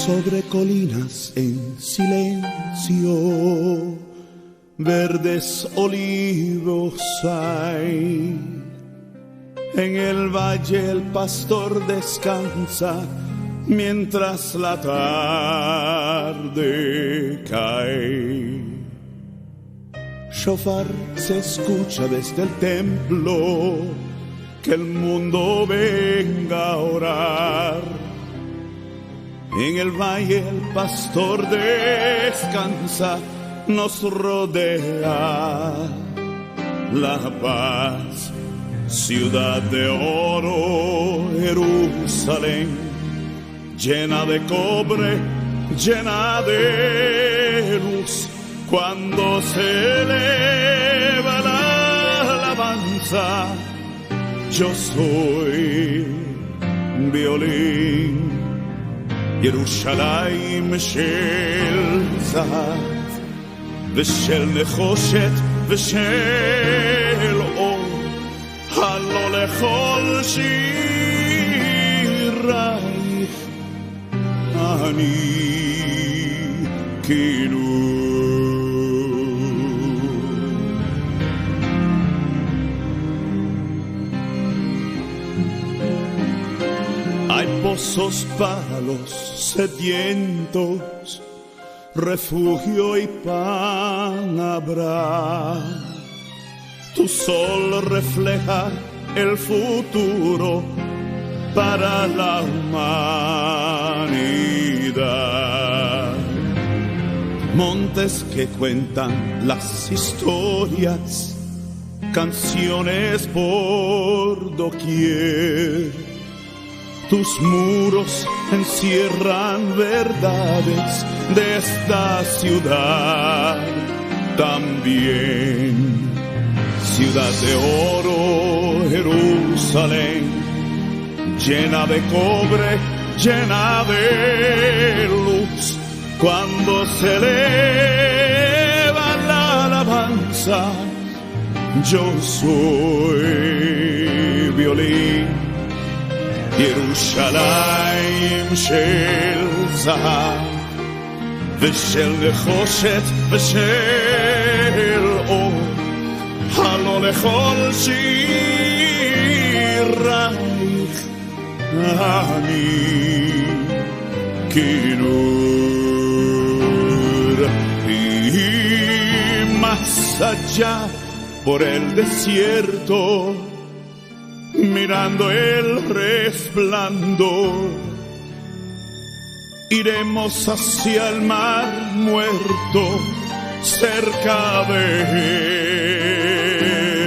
sobre colinas en silencio, verdes olivos hay. En el valle el pastor descansa mientras la tarde cae. Shofar se escucha desde el templo, que el mundo venga a orar. En el valle el pastor descansa, nos rodea la paz. Ciudad de oro, Jerusalén, llena de cobre, llena de luz. Cuando se eleva la alabanza, yo soy violín. Yerushalayim shel zahav, v'shel nechoshet, v'shel or. הלא לכל שירייך אני כינור. Hay pozos para los sedientos, refugio y pan habrá. Tu sol refleja el futuro para la humanidad. Montes que cuentan las historias, canciones por doquier. Tus muros encierran verdades de esta ciudad también. Ciudad de oro, Jerusalén, llena de cobre, llena de luz. Cuando se eleva la alabanza, yo soy violín. Yerushalayim shel zahav, v'shel nechoshet, v'shel or. הלא לכל שירייך אני כינור. Y más allá por el desierto, mirando el resplandor, iremos hacia el mar muerto, cerca de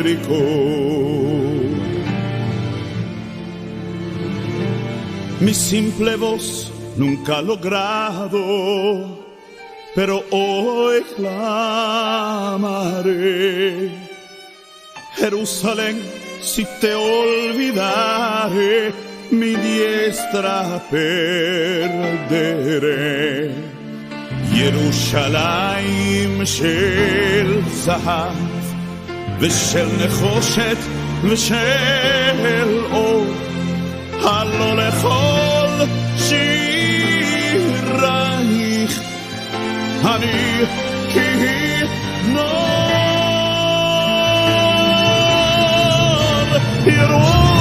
Jericó. Mi simple voz nunca ha logrado, pero hoy clamaré. Jerusalén, si te olvidare, mi diestra perderé. Yerushalayim shel zahav, v'shel nechoshet, v'shel or. הלא לכל שירייך אני כינור.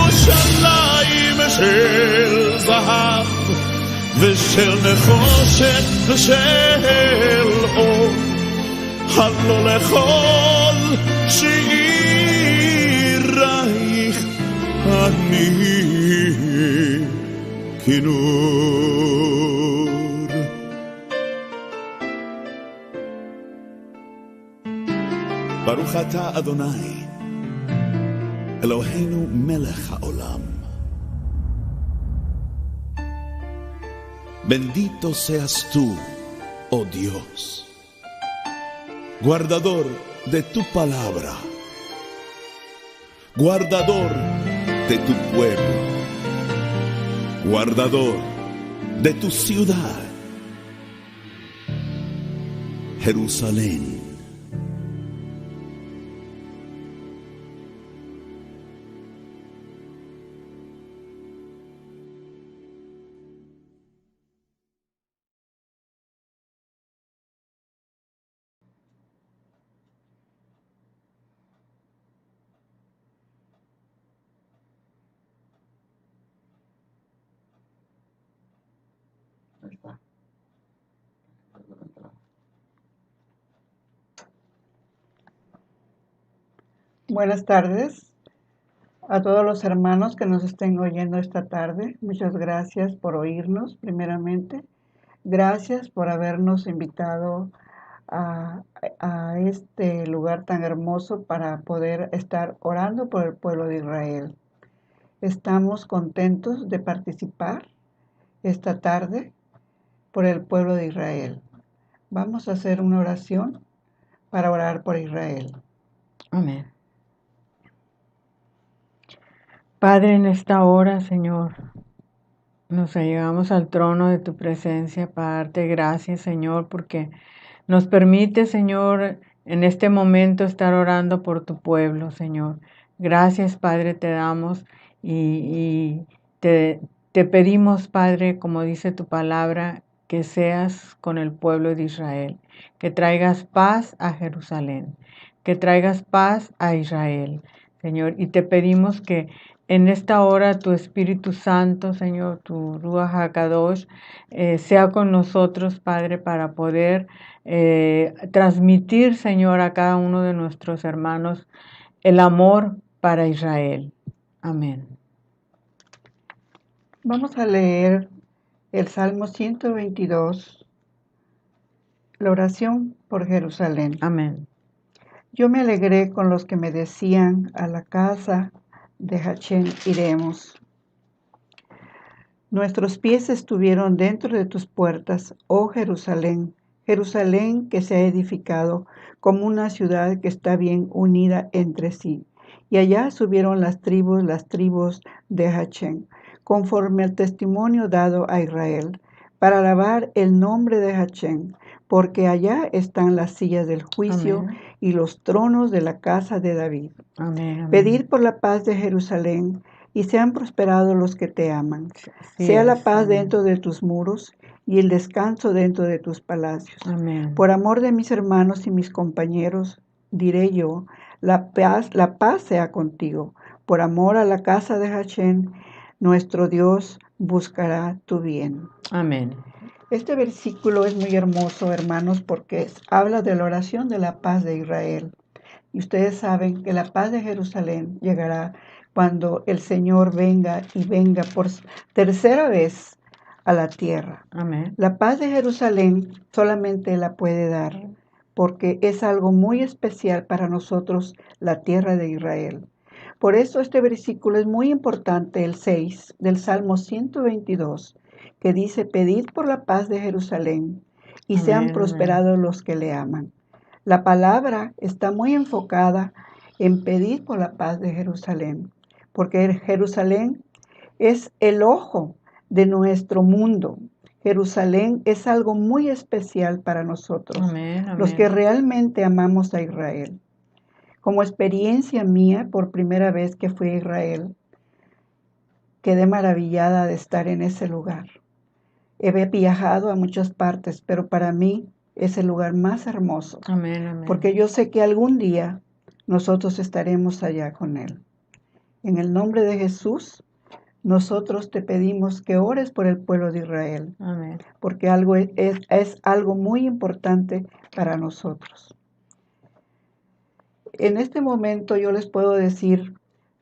ירושלים של זהב ושל נחושת ושל אור. הלא לכל שירייך אני כינור. ברוך אתה אדוני אלוהינו מלך העולם. Bendito seas tú, oh Dios, guardador de tu palabra, guardador de tu pueblo, guardador de tu ciudad, Jerusalén. Buenas tardes a todos los hermanos que nos estén oyendo esta tarde. Muchas gracias por oírnos, primeramente. Gracias por habernos invitado a este lugar tan hermoso para poder estar orando por el pueblo de Israel. Estamos contentos de participar esta tarde por el pueblo de Israel. Vamos a hacer una oración para orar por Israel. Amén. Padre, en esta hora, Señor, nos allegamos al trono de tu presencia para darte gracias, Señor, porque nos permite, Señor, en este momento estar orando por tu pueblo, Señor. Gracias, Padre, te damos y te pedimos, Padre, como dice tu palabra, que seas con el pueblo de Israel, que traigas paz a Jerusalén, que traigas paz a Israel, Señor. Y te pedimos que en esta hora tu Espíritu Santo, Señor, tu Ruach HaKadosh, sea con nosotros, Padre, para poder transmitir, Señor, a cada uno de nuestros hermanos el amor para Israel. Amén. Vamos a leer el Salmo 122, la oración por Jerusalén. Amén. Yo me alegré con los que me decían, a la casa de Hachén iremos. Nuestros pies estuvieron dentro de tus puertas, oh Jerusalén, Jerusalén que se ha edificado como una ciudad que está bien unida entre sí. Y allá subieron las tribus de Hachén, conforme al testimonio dado a Israel, para alabar el nombre de Hachén, porque allá están las sillas del juicio Amén. y los tronos de la casa de David. Amén. Amén. Pedir por la paz de Jerusalén, y sean prosperados los que te aman. Así Sea la es. paz Amén. dentro de tus muros y el descanso dentro de tus palacios. Amén. Por amor de mis hermanos y mis compañeros, diré yo, la paz sea contigo. Por amor a la casa de Hachén, nuestro Dios buscará tu bien. Amén. Este versículo es muy hermoso, hermanos, porque habla de la oración de la paz de Israel. Y ustedes saben que la paz de Jerusalén llegará cuando el Señor venga por tercera vez a la tierra. Amén. La paz de Jerusalén solamente la puede dar porque es algo muy especial para nosotros, la tierra de Israel. Por eso este versículo es muy importante, el 6 del Salmo 122, que dice, pedid por la paz de Jerusalén y sean Amén. prosperados los que le aman. La palabra está muy enfocada en pedir por la paz de Jerusalén, porque Jerusalén es el ojo de nuestro mundo. Jerusalén es algo muy especial para nosotros, Amén. los que Amén. realmente amamos a Israel. Como experiencia mía, por primera vez que fui a Israel, quedé maravillada de estar en ese lugar. He viajado a muchas partes, pero para mí es el lugar más hermoso, Amén. Amén. porque yo sé que algún día nosotros estaremos allá con Él. En el nombre de Jesús, nosotros te pedimos que ores por el pueblo de Israel, Amén. porque es algo muy importante para nosotros. En este momento yo les puedo decir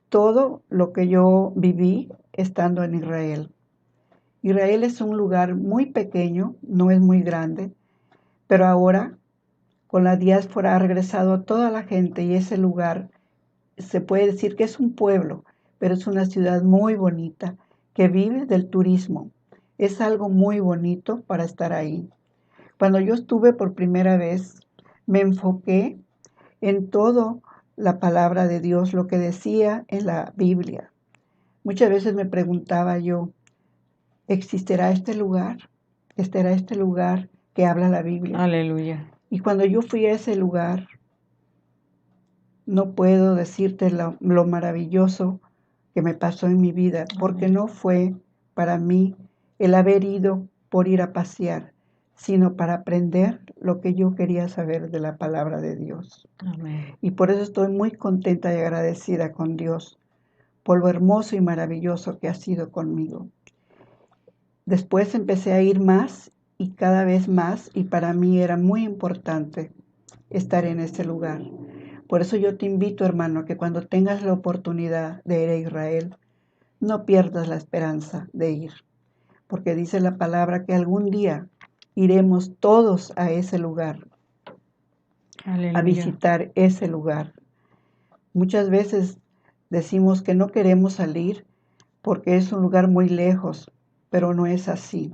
todo lo que yo viví estando en Israel. Israel es un lugar muy pequeño, no es muy grande, pero ahora con la diáspora ha regresado toda la gente y ese lugar se puede decir que es un pueblo, pero es una ciudad muy bonita que vive del turismo. Es algo muy bonito para estar ahí. Cuando yo estuve por primera vez, me enfoqué en todo la palabra de Dios, lo que decía en la Biblia. Muchas veces me preguntaba yo, ¿existirá este lugar? ¿Estará este lugar que habla la Biblia? Aleluya. Y cuando yo fui a ese lugar, no puedo decirte lo maravilloso que me pasó en mi vida, porque no fue para mí el haber ido por ir a pasear, sino para aprender lo que yo quería saber de la palabra de Dios. Amén. Y por eso estoy muy contenta y agradecida con Dios por lo hermoso y maravilloso que ha sido conmigo. Después empecé a ir más y cada vez más, y para mí era muy importante estar en ese lugar. Por eso yo te invito, hermano, que cuando tengas la oportunidad de ir a Israel, no pierdas la esperanza de ir, porque dice la palabra que algún día iremos todos a ese lugar, Aleluya. a visitar ese lugar. Muchas veces decimos que no queremos salir porque es un lugar muy lejos, pero no es así.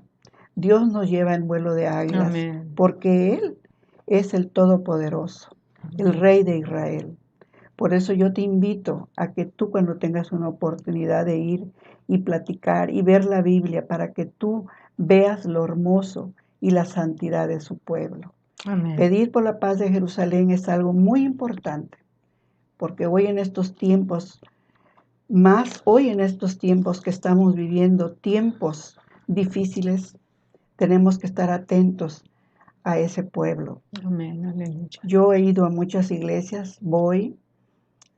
Dios nos lleva en vuelo de águilas, Amén. porque Él es el Todopoderoso, el Rey de Israel. Por eso yo te invito a que tú, cuando tengas una oportunidad de ir y platicar y ver la Biblia, para que tú veas lo hermoso y la santidad de su pueblo. Amén. Pedir por la paz de Jerusalén es algo muy importante, porque hoy en estos tiempos, más hoy en estos tiempos que estamos viviendo, tiempos difíciles, tenemos que estar atentos a ese pueblo. Amén. Aleluya. Yo he ido a muchas iglesias, voy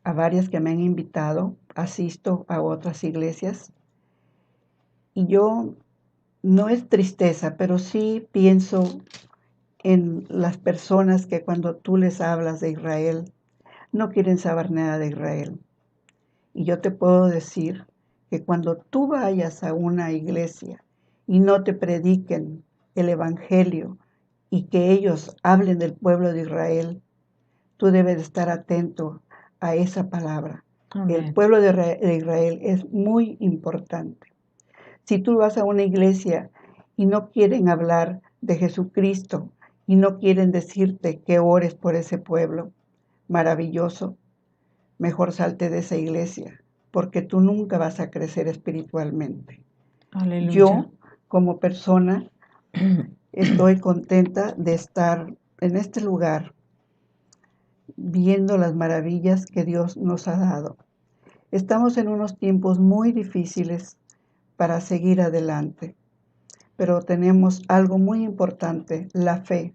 a varias que me han invitado, asisto a otras iglesias, y yo, no es tristeza, pero sí pienso en las personas que cuando tú les hablas de Israel, no quieren saber nada de Israel. Y yo te puedo decir que cuando tú vayas a una iglesia y no te prediquen el Evangelio y que ellos hablen del pueblo de Israel, tú debes estar atento a esa palabra. Amén. El pueblo de Israel es muy importante. Si tú vas a una iglesia y no quieren hablar de Jesucristo y no quieren decirte que ores por ese pueblo maravilloso, mejor salte de esa iglesia, porque tú nunca vas a crecer espiritualmente. Aleluya. Yo, como persona, estoy contenta de estar en este lugar, viendo las maravillas que Dios nos ha dado. Estamos en unos tiempos muy difíciles para seguir adelante, pero tenemos algo muy importante, la fe,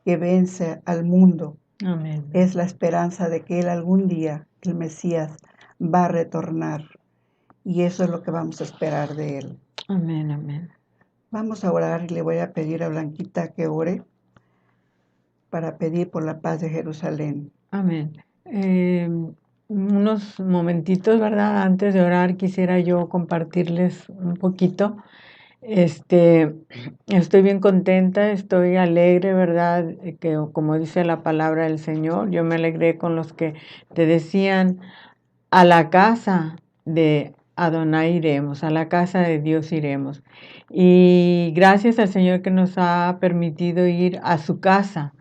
que vence al mundo. Amén. Es la esperanza de que Él algún día, el Mesías, va a retornar. Y eso es lo que vamos a esperar de Él. Amén. Amén. Vamos a orar y le voy a pedir a Blanquita que ore para pedir por la paz de Jerusalén. Amén. Unos momentitos, ¿verdad? Antes de orar, quisiera yo compartirles un poquito. Estoy bien contenta, estoy alegre, ¿verdad? Que como dice la palabra del Señor, yo me alegré con los que te decían, a la casa de Adonai iremos, a la casa de Dios iremos. Y gracias al Señor que nos ha permitido ir a su casa,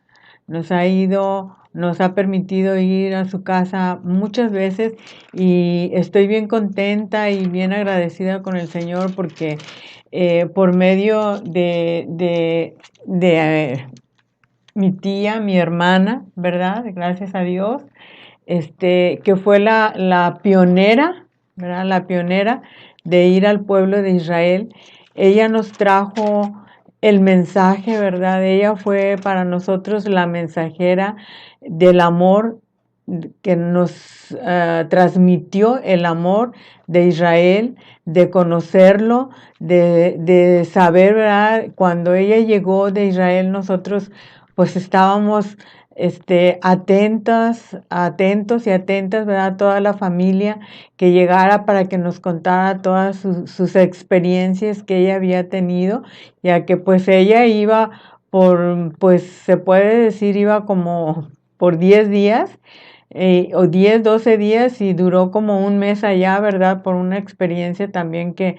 nos ha permitido ir a su casa muchas veces y estoy bien contenta y bien agradecida con el Señor porque por medio de mi tía, mi hermana, ¿verdad? Gracias a Dios, que fue la pionera, ¿verdad? La pionera de ir al pueblo de Israel. Ella nos trajo el mensaje, ¿verdad? Ella fue para nosotros la mensajera del amor que nos transmitió el amor de Israel, de conocerlo, de saber, ¿verdad? Cuando ella llegó de Israel, nosotros pues estábamos atentos y atentas, ¿verdad? Toda la familia que llegara para que nos contara todas sus experiencias que ella había tenido, ya que pues ella iba pues se puede decir, iba como por 10 días, o 10, 12 días y duró como un mes allá, ¿verdad? Por una experiencia también que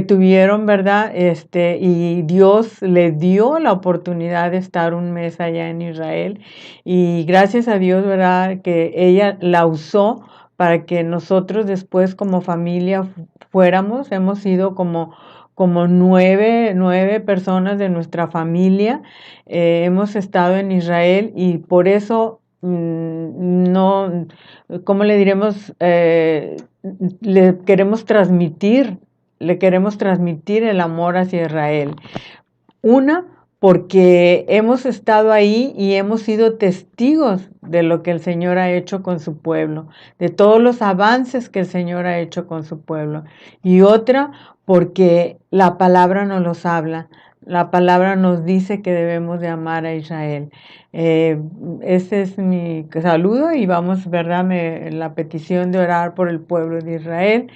tuvieron, ¿verdad? Y Dios le dio la oportunidad de estar un mes allá en Israel y gracias a Dios, ¿verdad? Que ella la usó para que nosotros después como familia fuéramos, hemos sido como 9 personas de nuestra familia, hemos estado en Israel y por eso no, ¿cómo le diremos? Le queremos transmitir el amor hacia Israel. Una, porque hemos estado ahí y hemos sido testigos de lo que el Señor ha hecho con su pueblo, de todos los avances que el Señor ha hecho con su pueblo. Y otra, porque la palabra nos los habla. La palabra nos dice que debemos de amar a Israel. Eh, Ese es mi saludo y vamos, ¿verdad? La petición de orar por el pueblo de Israel.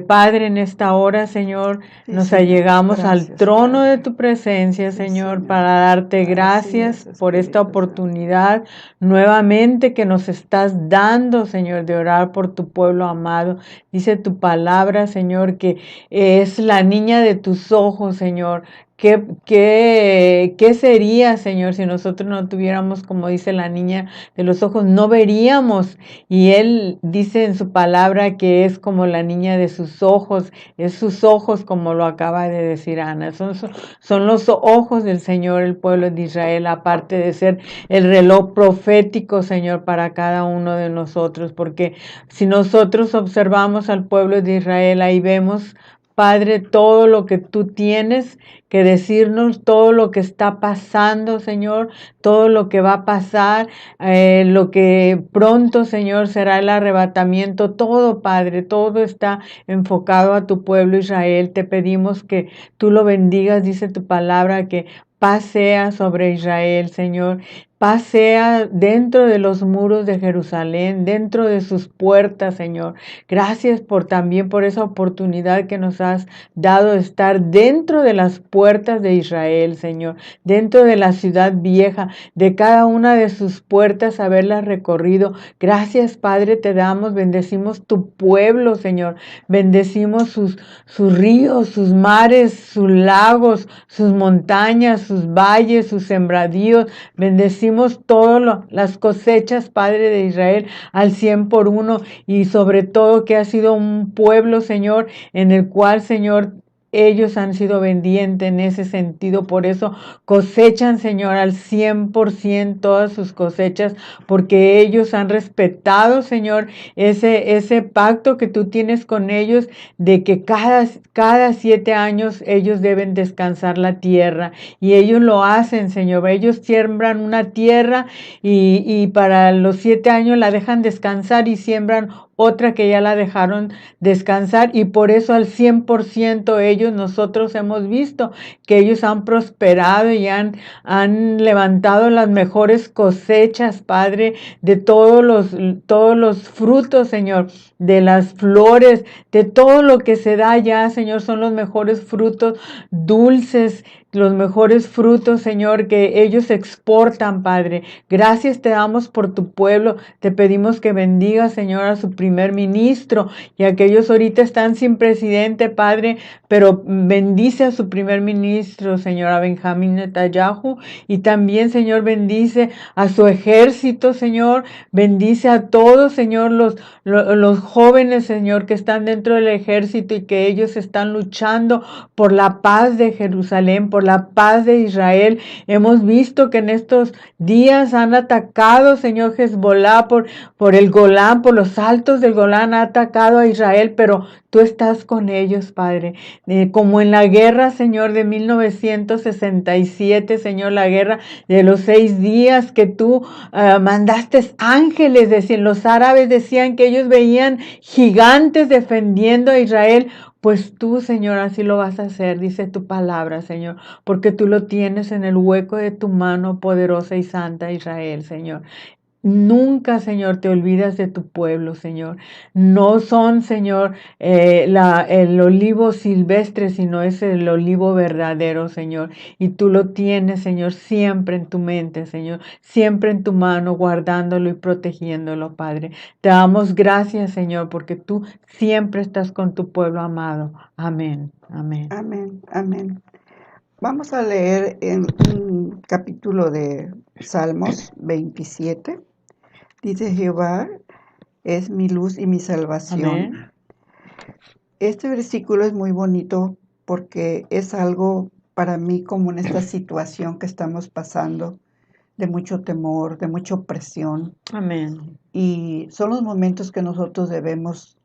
Padre, en esta hora, Señor, Sí, nos Señor, allegamos al gracias, trono de Padre. tu presencia, Sí, Señor, Señor. para darte Así gracias es, por esta Espíritu Santo. oportunidad nuevamente que nos estás dando, Señor, de orar por tu pueblo amado. Dice tu palabra, Señor, que es la niña de tus ojos, Señor. ¿Qué sería, Señor, si nosotros no tuviéramos, como dice la niña de los ojos, no veríamos? Y Él dice en su palabra que es como la niña de sus ojos, es sus ojos, como lo acaba de decir Ana. Son los ojos del Señor, el pueblo de Israel, aparte de ser el reloj profético, Señor, para cada uno de nosotros, porque si nosotros observamos al pueblo de Israel, ahí vemos, Padre, todo lo que tú tienes que decirnos, todo lo que está pasando, Señor, todo lo que va a pasar, lo que pronto, Señor, será el arrebatamiento, todo, Padre, todo está enfocado a tu pueblo Israel. Te pedimos que tú lo bendigas, dice tu palabra, que paz sea sobre Israel, Señor. Paz sea dentro de los muros de Jerusalén, dentro de sus puertas, Señor. Gracias también por esa oportunidad que nos has dado de estar dentro de las puertas de Israel, Señor, dentro de la ciudad vieja, de cada una de sus puertas, haberlas recorrido. Gracias, Padre, te damos, bendecimos tu pueblo, Señor, bendecimos sus ríos, sus mares, sus lagos, sus montañas, sus valles, sus sembradíos, bendecimos todas las cosechas, Padre de Israel, al 100 por uno, y sobre todo que ha sido un pueblo, Señor, en el cual, Señor, ellos han sido obedientes en ese sentido, por eso cosechan, Señor, al 100% todas sus cosechas, porque ellos han respetado, Señor, ese pacto que tú tienes con ellos, de que cada 7 años ellos deben descansar la tierra, y ellos lo hacen, Señor. Ellos siembran una tierra y para los 7 años la dejan descansar y siembran otra que ya la dejaron descansar, y por eso al 100% ellos, nosotros hemos visto que ellos han prosperado y han levantado las mejores cosechas, Padre, de todos los frutos, Señor, de las flores, de todo lo que se da allá, Señor, son los mejores frutos dulces, los mejores frutos, Señor, que ellos exportan, Padre. Gracias te damos por tu pueblo. Te pedimos que bendiga, Señor, a su primer ministro, y aquellos ahorita están sin presidente, Padre, pero bendice a su primer ministro, Señor, a Benjamín Netanyahu, y también, Señor, bendice a su ejército, Señor, bendice a todos, Señor, los jóvenes, Señor, que están dentro del ejército y que ellos están luchando por la paz de Jerusalén, por la paz de Israel. Hemos visto que en estos días han atacado, Señor, Hezbolá por el Golán, por los altos del Golán, ha atacado a Israel, pero tú estás con ellos, Padre. Como en la guerra, Señor, de 1967, Señor, la guerra de los 6 días que tú mandaste ángeles. Los árabes decían que ellos veían gigantes defendiendo a Israel. Pues tú, Señor, así lo vas a hacer, dice tu palabra, Señor, porque tú lo tienes en el hueco de tu mano poderosa y santa, Israel, Señor. Nunca, Señor, te olvidas de tu pueblo, Señor. No son, Señor, el olivo silvestre, sino es el olivo verdadero, Señor. Y tú lo tienes, Señor, siempre en tu mente, Señor, siempre en tu mano, guardándolo y protegiéndolo, Padre. Te damos gracias, Señor, porque tú siempre estás con tu pueblo amado. Amén, amén. Amén, amén. Vamos a leer en un capítulo de Salmos 27. Dice: Jehová es mi luz y mi salvación. Amén. Este versículo es muy bonito porque es algo para mí como en esta situación que estamos pasando, de mucho temor, de mucha opresión. Amén. Y son los momentos que nosotros debemos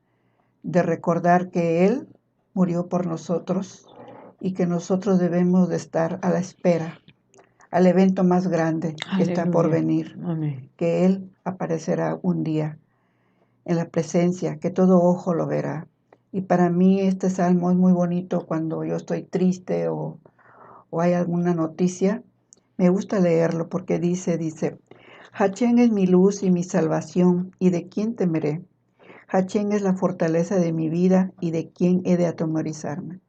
de recordar que Él murió por nosotros y que nosotros debemos de estar a la espera al evento más grande que está por Aleluya. venir, Amén. que Él aparecerá un día en la presencia, que todo ojo lo verá. Y para mí este salmo es muy bonito cuando yo estoy triste o hay alguna noticia. Me gusta leerlo porque dice, Hachén es mi luz y mi salvación, ¿y de quién temeré? Hachén es la fortaleza de mi vida, ¿y de quién he de atemorizarme?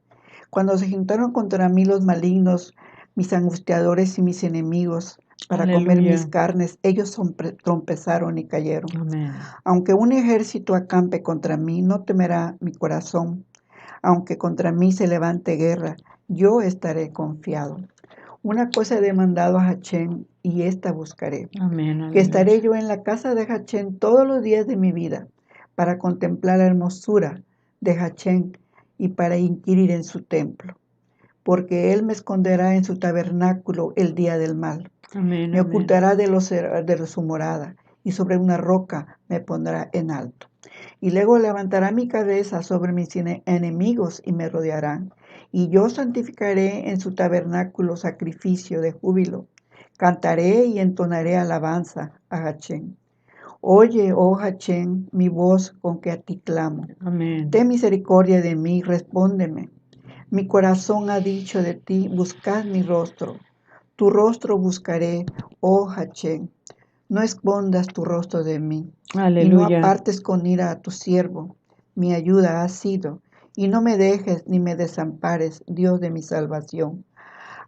Cuando se juntaron contra mí los malignos, mis angustiadores y mis enemigos, para comer mis Aleluya. carnes, ellos tropezaron y cayeron. Amén. Aunque un ejército acampe contra mí, no temerá mi corazón. Aunque contra mí se levante guerra, yo estaré confiado. Una cosa he demandado a Hachén, y esta buscaré, Amén. que estaré Aleluya. yo en la casa de Hachén todos los días de mi vida, para contemplar la hermosura de Hachén y para inquirir en su templo, porque él me esconderá en su tabernáculo el día del mal. Amén. Me Amén. ocultará de su morada, y sobre una roca me pondrá en alto. Y luego levantará mi cabeza sobre mis enemigos y me rodearán. Y yo santificaré en su tabernáculo sacrificio de júbilo. Cantaré y entonaré alabanza a Hachén. Oye, oh Hachén, mi voz con que a ti clamo. Amén. Ten misericordia de mí, respóndeme. Mi corazón ha dicho de ti, buscad mi rostro. Tu rostro buscaré, oh Hachén. No escondas tu rostro de mí, y no Aleluya. apartes con ira a tu siervo. Mi ayuda has sido, y no me dejes ni me desampares, Dios de mi salvación.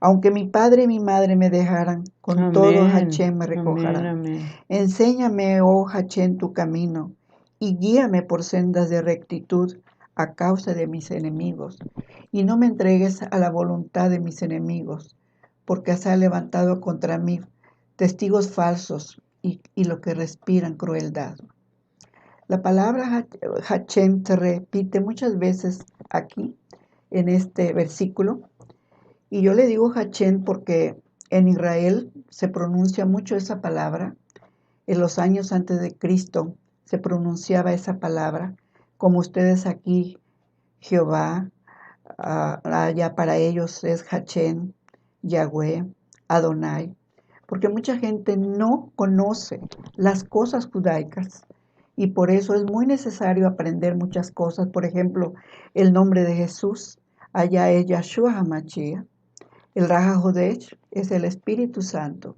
Aunque mi padre y mi madre me dejaran, con todo Amén. Hachén me Amén. recogerá. Amén. Enséñame, oh Hachén, tu camino, y guíame por sendas de rectitud a causa de mis enemigos. Y no me entregues a la voluntad de mis enemigos, porque se ha levantado contra mí testigos falsos y lo que respiran crueldad. La palabra Hachén se repite muchas veces aquí, en este versículo, y yo le digo Hachén porque en Israel se pronuncia mucho esa palabra. En los años antes de Cristo se pronunciaba esa palabra, como ustedes aquí, Jehová, allá para ellos es Hachén, Yahweh, Adonai, porque mucha gente no conoce las cosas judaicas y por eso es muy necesario aprender muchas cosas. Por ejemplo, el nombre de Jesús, allá es Yahshua HaMashiach, el Raja Jodesh es el Espíritu Santo.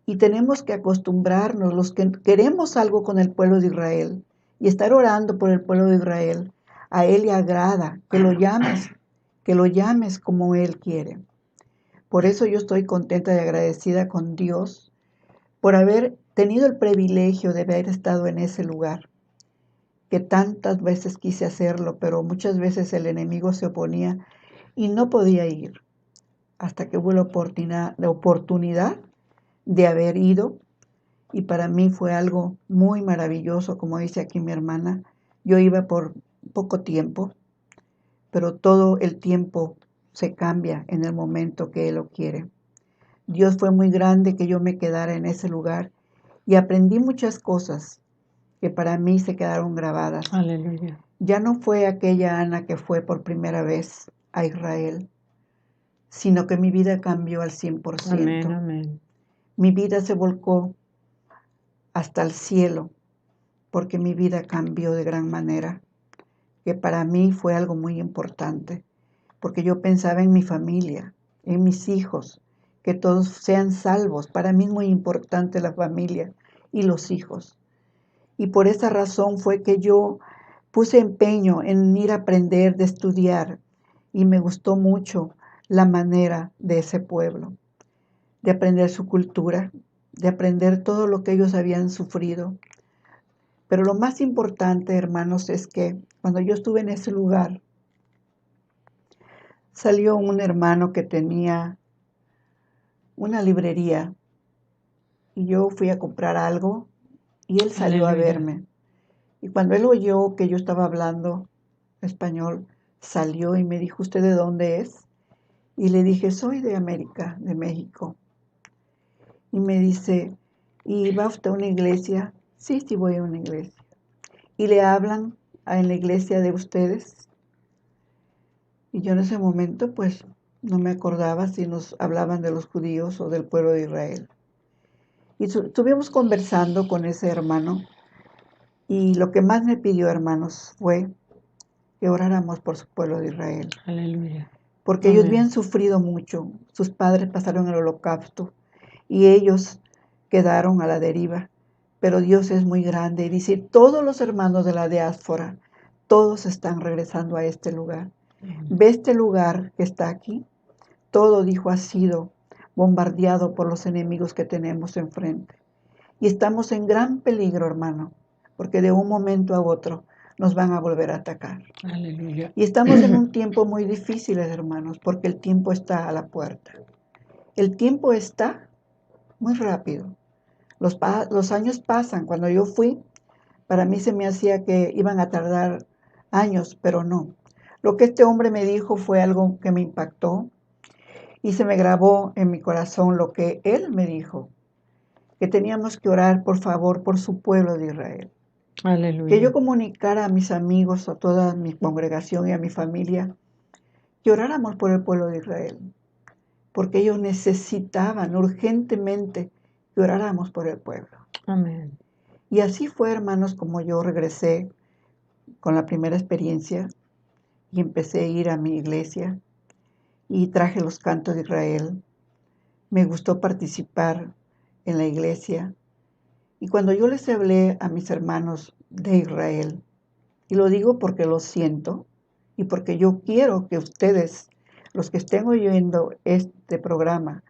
Y tenemos que acostumbrarnos, los que queremos algo con el pueblo de Israel y estar orando por el pueblo de Israel, a Él le agrada que lo llames como Él quiere. Por eso yo estoy contenta y agradecida con Dios por haber tenido el privilegio de haber estado en ese lugar, que tantas veces quise hacerlo, pero muchas veces el enemigo se oponía y no podía ir, hasta que hubo la oportunidad de haber ido, y para mí fue algo muy maravilloso, como dice aquí mi hermana. Yo iba por poco tiempo, pero todo el tiempo se cambia en el momento que Él lo quiere. Dios fue muy grande que yo me quedara en ese lugar y aprendí muchas cosas que para mí se quedaron grabadas. Aleluya. Ya no fue aquella Ana que fue por primera vez a Israel, sino que mi vida cambió al 100%. Amén. Amén. Mi vida se volcó hasta el cielo, porque mi vida cambió de gran manera, que para mí fue algo muy importante, porque yo pensaba en mi familia, en mis hijos, que todos sean salvos. Para mí es muy importante la familia y los hijos. Y por esa razón fue que yo puse empeño en ir a aprender, de estudiar, y me gustó mucho la manera de ese pueblo, de aprender su cultura, de aprender todo lo que ellos habían sufrido. Pero lo más importante, hermanos, es que cuando yo estuve en ese lugar, salió un hermano que tenía una librería y yo fui a comprar algo y él salió a Aleluya. verme. Y cuando él oyó que yo estaba hablando español, salió y me dijo, ¿usted de dónde es? Y le dije, soy de América, de México. Y me dice, ¿y va usted a una iglesia? Sí, sí voy a una iglesia. ¿Y le hablan en la iglesia de ustedes? Y yo en ese momento, pues, no me acordaba si nos hablaban de los judíos o del pueblo de Israel. Y estuvimos conversando con ese hermano y lo que más me pidió, hermanos, fue que oráramos por su pueblo de Israel. Aleluya. Porque Amén. ellos habían sufrido mucho. Sus padres pasaron el holocausto y ellos quedaron a la deriva. Pero Dios es muy grande y dice, todos los hermanos de la diáspora, todos están regresando a este lugar. ¿Ve este lugar que está aquí? Todo, dijo, ha sido bombardeado por los enemigos que tenemos enfrente. Y estamos en gran peligro, hermano, porque de un momento a otro nos van a volver a atacar. Aleluya. Y estamos en un tiempo muy difícil, hermanos, porque el tiempo está a la puerta. El tiempo está muy rápido. Los años pasan. Cuando yo fui, para mí se me hacía que iban a tardar años, pero no. Lo que este hombre me dijo fue algo que me impactó y se me grabó en mi corazón lo que él me dijo, que teníamos que orar, por favor, por su pueblo de Israel. Aleluya. Que yo comunicara a mis amigos, a toda mi congregación y a mi familia, que oráramos por el pueblo de Israel, porque ellos necesitaban urgentemente que oráramos por el pueblo. Amén. Y así fue, hermanos, como yo regresé con la primera experiencia y empecé a ir a mi iglesia y traje los cantos de Israel. Me gustó participar en la iglesia. Y cuando yo les hablé a mis hermanos de Israel, y lo digo porque lo siento y porque yo quiero que ustedes, los que estén oyendo este programa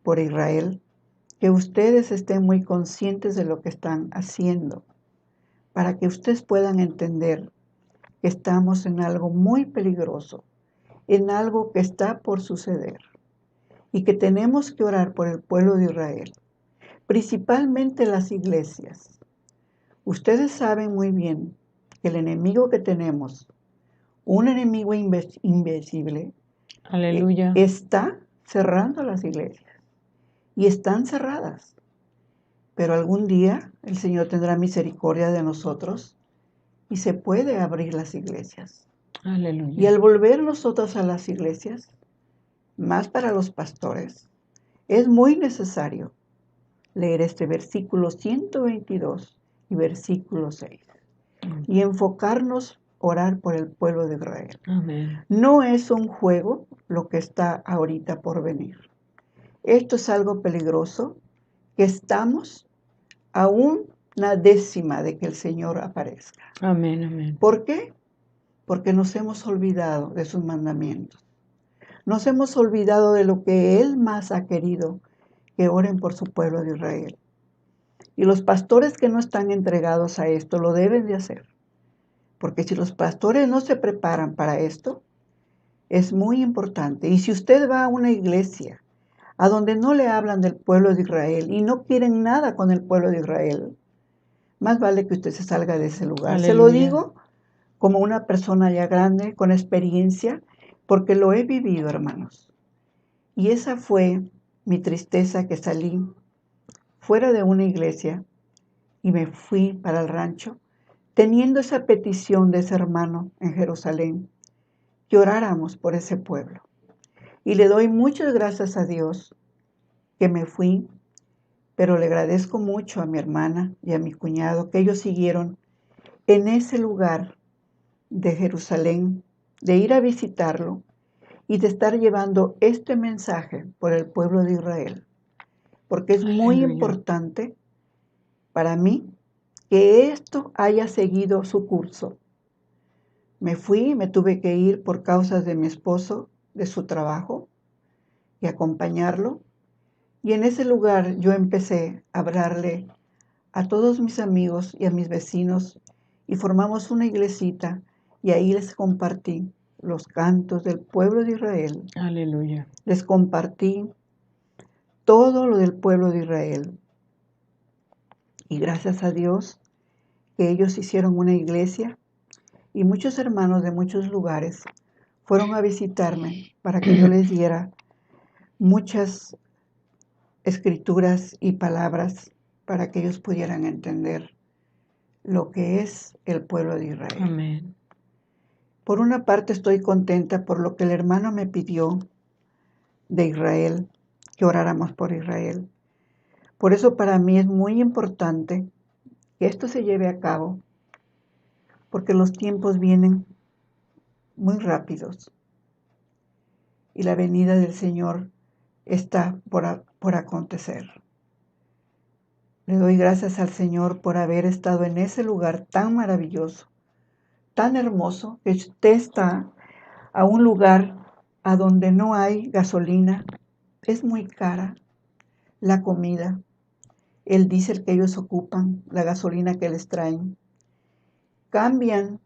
por Israel, que ustedes estén muy conscientes de lo que están haciendo, para que ustedes puedan entender que estamos en algo muy peligroso, en algo que está por suceder, y que tenemos que orar por el pueblo de Israel, principalmente las iglesias. Ustedes saben muy bien que el enemigo que tenemos, un enemigo invisible, Aleluya. está cerrando las iglesias y están cerradas. Pero algún día el Señor tendrá misericordia de nosotros y se puede abrir las iglesias. Y Aleluya. al volver nosotros a las iglesias, más para los pastores, es muy necesario leer este versículo 122 y versículo 6 y enfocarnos, orar por el pueblo de Israel. Amén. No es un juego lo que está ahorita por venir. Esto es algo peligroso, que estamos a una décima de que el Señor aparezca. Amén, amén. ¿Por qué? Porque nos hemos olvidado de sus mandamientos. Nos hemos olvidado de lo que Él más ha querido, que oren por su pueblo de Israel. Y los pastores que no están entregados a esto lo deben de hacer. Porque si los pastores no se preparan para esto, es muy importante. Y si usted va a una iglesia a donde no le hablan del pueblo de Israel y no quieren nada con el pueblo de Israel, más vale que usted se salga de ese lugar. Aleluya. Se lo digo como una persona ya grande, con experiencia, porque lo he vivido, hermanos. Y esa fue mi tristeza, que salí fuera de una iglesia y me fui para el rancho, teniendo esa petición de ese hermano en Jerusalén, que oráramos por ese pueblo. Y le doy muchas gracias a Dios que me fui, pero le agradezco mucho a mi hermana y a mi cuñado que ellos siguieron en ese lugar de Jerusalén, de ir a visitarlo y de estar llevando este mensaje por el pueblo de Israel. Porque es muy Aleluya. importante para mí que esto haya seguido su curso. Me fui, me tuve que ir por causas de mi esposo, de su trabajo, y acompañarlo. Y en ese lugar yo empecé a hablarle a todos mis amigos y a mis vecinos y formamos una iglesita y ahí les compartí los cantos del pueblo de Israel. Aleluya. Les compartí todo lo del pueblo de Israel. Y gracias a Dios que ellos hicieron una iglesia y muchos hermanos de muchos lugares fueron a visitarme para que yo les diera muchas escrituras y palabras para que ellos pudieran entender lo que es el pueblo de Israel. Amén. Por una parte estoy contenta por lo que el hermano me pidió de Israel, que oráramos por Israel. Por eso para mí es muy importante que esto se lleve a cabo, porque los tiempos vienen muy rápidos y la venida del Señor está por acontecer. Le doy gracias al Señor por haber estado en ese lugar tan maravilloso, tan hermoso, que usted está a un lugar a donde no hay gasolina, es muy cara la comida, el diésel que ellos ocupan, la gasolina que les traen. Cambian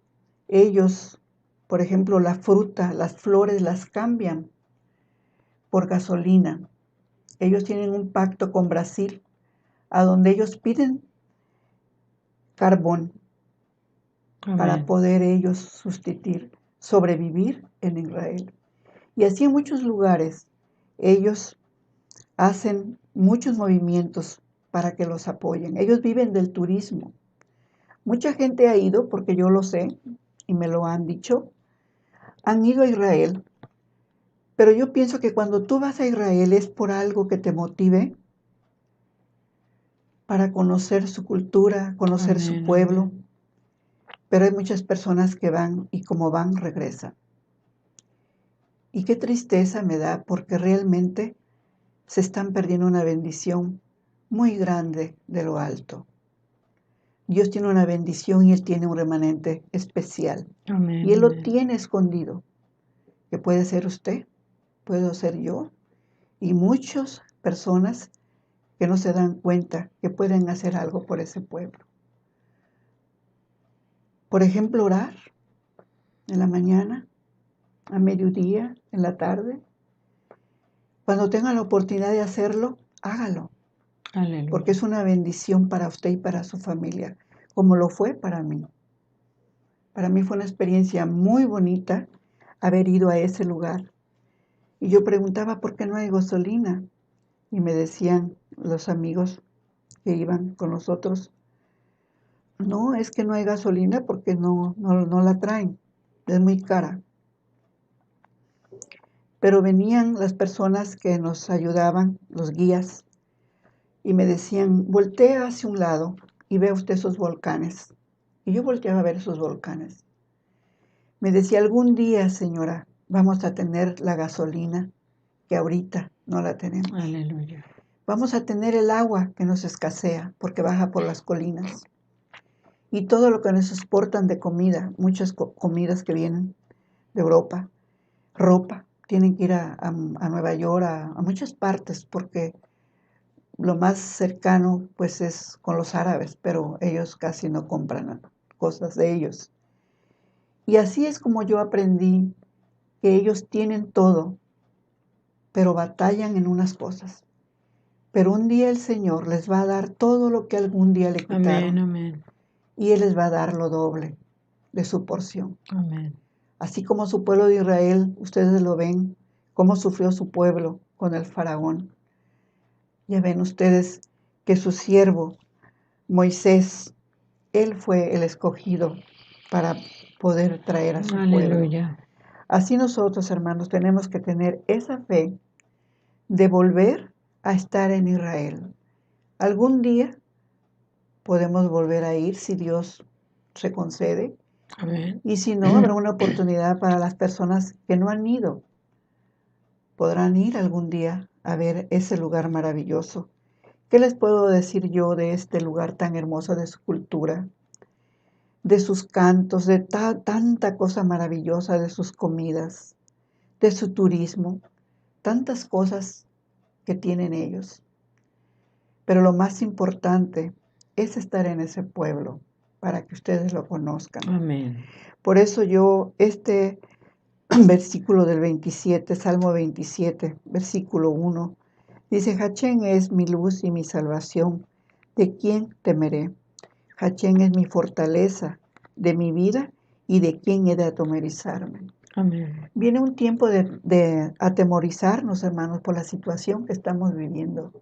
ellos, por ejemplo, la fruta, las flores las cambian por gasolina. Ellos tienen un pacto con Brasil, a donde ellos piden carbón para Amén. poder ellos sobrevivir en Israel. Y así en muchos lugares ellos hacen muchos movimientos para que los apoyen. Ellos viven del turismo. Mucha gente ha ido, porque yo lo sé y me lo han dicho, han ido a Israel, pero yo pienso que cuando tú vas a Israel es por algo que te motive para conocer su cultura, conocer su Amén, pueblo, amén. pero hay muchas personas que van y como van, regresan. Y qué tristeza me da, porque realmente se están perdiendo una bendición muy grande de lo alto. Dios tiene una bendición y Él tiene un remanente especial. Amén, Y Él lo amén. tiene escondido, que puede ser usted, puedo ser yo, y muchas personas que no se dan cuenta que pueden hacer algo por ese pueblo. Por ejemplo, orar en la mañana, a mediodía, en la tarde. Cuando tenga la oportunidad de hacerlo, hágalo, Aleluya. porque es una bendición para usted y para su familia, como lo fue para mí. Para mí fue una experiencia muy bonita haber ido a ese lugar. Y yo preguntaba, ¿por qué no hay gasolina? Y me decían los amigos que iban con nosotros, no, es que no hay gasolina porque no la traen, es muy cara. Pero venían las personas que nos ayudaban, los guías, y me decían, voltea hacia un lado y vea usted esos volcanes. Y yo volteaba a ver esos volcanes. Me decía, algún día, señora, vamos a tener la gasolina que ahorita no la tenemos. Aleluya. Vamos a tener el agua que nos escasea porque baja por las colinas. Y todo lo que nos exportan de comida, muchas comidas que vienen de Europa, ropa, tienen que ir a Nueva York, a muchas partes, porque lo más cercano pues es con los árabes, pero ellos casi no compran cosas de ellos. Y así es como yo aprendí que ellos tienen todo, pero batallan en unas cosas. Pero un día el Señor les va a dar todo lo que algún día le quitaron. Amén, amén. Y Él les va a dar lo doble de su porción. Amén. Así como su pueblo de Israel, ustedes lo ven, cómo sufrió su pueblo con el faraón. Ya ven ustedes que su siervo, Moisés, él fue el escogido para poder traer a su pueblo. Aleluya. Así nosotros, hermanos, tenemos que tener esa fe de volver a estar en Israel. Algún día podemos volver a ir si Dios se concede. Amén. Y si no, habrá una oportunidad para las personas que no han ido. Podrán ir algún día a ver ese lugar maravilloso. ¿Qué les puedo decir yo de este lugar tan hermoso, de su cultura, de sus cantos, de tanta cosa maravillosa, de sus comidas, de su turismo, tantas cosas que tienen ellos? Pero lo más importante es estar en ese pueblo para que ustedes lo conozcan. Amén. Por eso yo, este versículo del 27, Salmo 27, versículo 1, dice, Hachén es mi luz y mi salvación, ¿de quién temeré? Hachén es mi fortaleza de mi vida y de quién he de atemorizarme. Amén. Viene un tiempo de atemorizarnos, hermanos, por la situación que estamos viviendo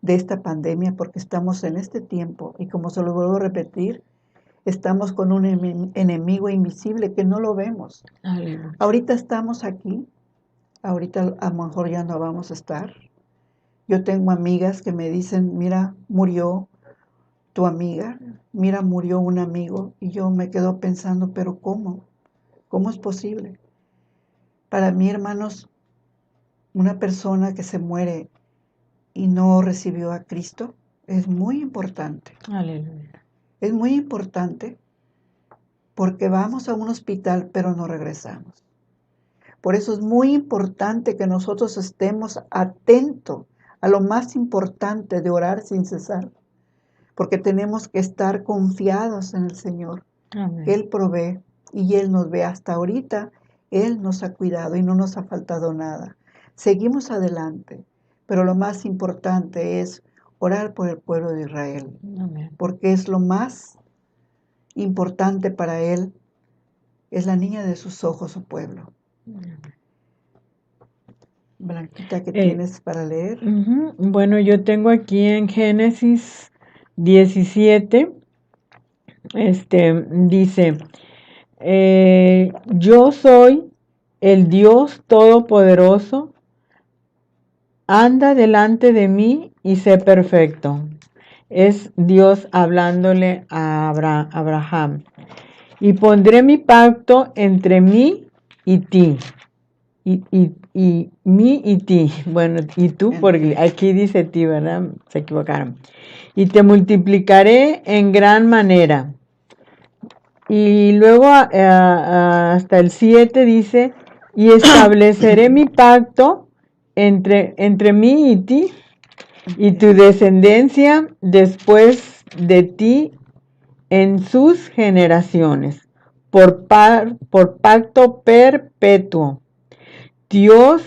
de esta pandemia, porque estamos en este tiempo y como se lo vuelvo a repetir, estamos con un enemigo invisible que no lo vemos. Aleluya. Ahorita estamos aquí ahorita a lo mejor ya no vamos a estar. Yo tengo amigas que me dicen, mira, murió tu amiga, mira, murió un amigo, y yo me quedo pensando, pero ¿cómo? ¿Cómo es posible? Para mí, hermanos, una persona que se muere y no recibió a Cristo es muy importante. Aleluya. Es muy importante porque vamos a un hospital pero no regresamos. Por eso es muy importante que nosotros estemos atentos a lo más importante de orar sin cesar, porque tenemos que estar confiados en el Señor. Amén. Él provee y Él nos ve. Hasta ahorita Él nos ha cuidado y no nos ha faltado nada. Seguimos adelante, pero lo más importante es orar por el pueblo de Israel, Amén. porque es lo más importante para Él, es la niña de sus ojos, su pueblo. Blanquita, ¿qué tienes para leer? Bueno, yo tengo aquí en Génesis 17, dice, yo soy el Dios Todopoderoso, anda delante de mí y sé perfecto. Es Dios hablándole a Abraham. Y pondré mi pacto entre mí y ti. Y mí y ti. Bueno, y tú, porque aquí dice ti, ¿verdad? Se equivocaron. Y te multiplicaré en gran manera. Y luego hasta el 7 dice, y estableceré mi pacto entre mí y ti, y tu descendencia después de ti en sus generaciones, por pacto perpetuo, Dios